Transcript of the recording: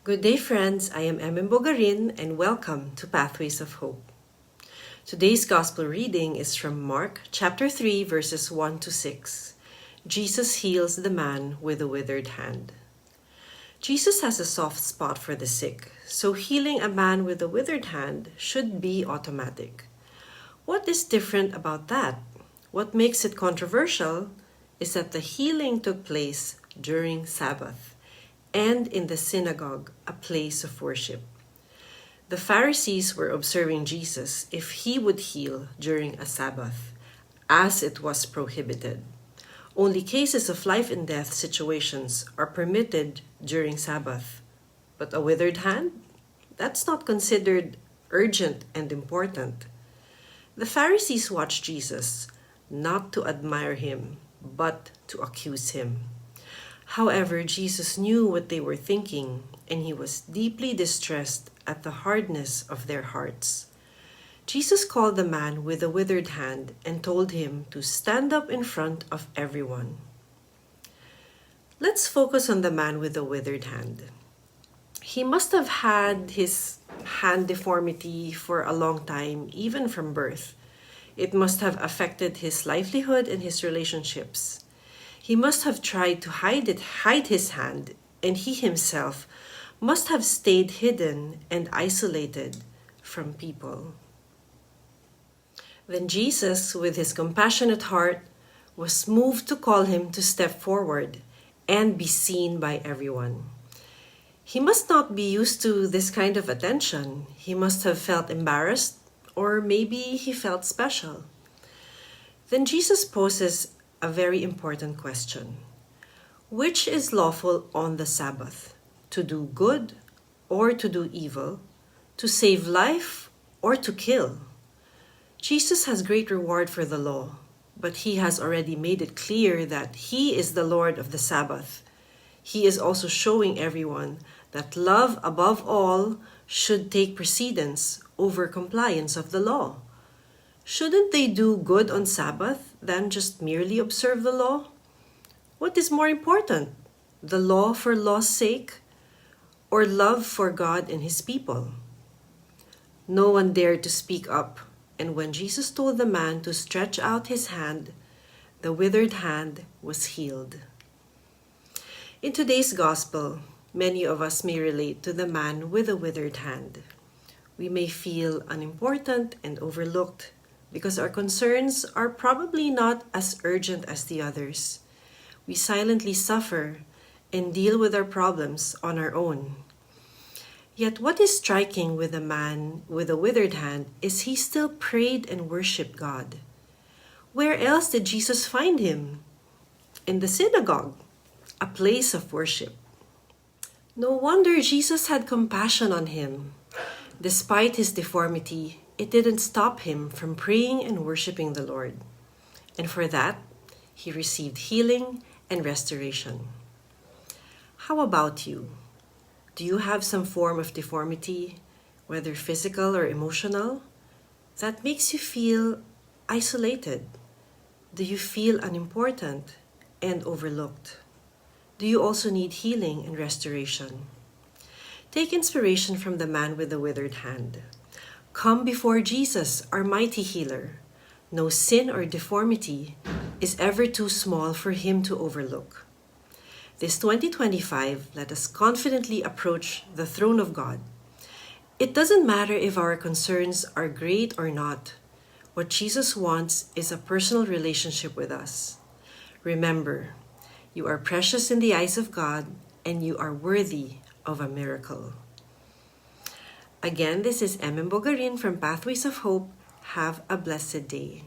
Good day, friends. I am Emin Bogarin, and welcome to Pathways of Hope. Today's Gospel reading is from Mark chapter 3, verses 1 to 6. Jesus heals the man with a withered hand. Jesus has a soft spot for the sick, so healing a man with a withered hand should be automatic. What is different about that? What makes it controversial is that the healing took place during Sabbath and in the synagogue, a place of worship. The Pharisees were observing Jesus if he would heal during a Sabbath, as it was prohibited. Only cases of life and death situations are permitted during Sabbath. But a withered hand? That's not considered urgent and important. The Pharisees watched Jesus, not to admire him, but to accuse him. However, Jesus knew what they were thinking, and he was deeply distressed at the hardness of their hearts. Jesus called the man with a withered hand and told him to stand up in front of everyone. Let's focus on the man with the withered hand. He must have had his hand deformity for a long time, even from birth. It must have affected his livelihood and his relationships. He must have tried to hide his hand, and he himself must have stayed hidden and isolated from people. Then Jesus, with his compassionate heart, was moved to call him to step forward and be seen by everyone. He must not be used to this kind of attention. He must have felt embarrassed, or maybe he felt special. Then Jesus poses a very important question. Which is lawful on the Sabbath? To do good or to do evil? To save life or to kill? Jesus has great reward for the law, but he has already made it clear that he is the Lord of the Sabbath. He is also showing everyone that love above all should take precedence over compliance of the law. Shouldn't they do good on Sabbath than just merely observe the law? What is more important, the law for law's sake or love for God and his people? No one dared to speak up, and when Jesus told the man to stretch out his hand, the withered hand was healed. In today's gospel, many of us may relate to the man with a withered hand. We may feel unimportant and overlooked, because our concerns are probably not as urgent as the others. We silently suffer and deal with our problems on our own. Yet what is striking with the man with a withered hand is he still prayed and worshiped God. Where else did Jesus find him? In the synagogue, a place of worship. No wonder Jesus had compassion on him. Despite his deformity, it didn't stop him from praying and worshiping the Lord. And for that, he received healing and restoration. How about you? Do you have some form of deformity, whether physical or emotional, that makes you feel isolated? Do you feel unimportant and overlooked? Do you also need healing and restoration? Take inspiration from the man with the withered hand. Come before Jesus, our mighty healer. No sin or deformity is ever too small for him to overlook. This 2025, let us confidently approach the throne of God. It doesn't matter if our concerns are great or not. What Jesus wants is a personal relationship with us. Remember, you are precious in the eyes of God, and you are worthy of a miracle. Again, this is Emin Bogarin from Pathways of Hope. Have a blessed day.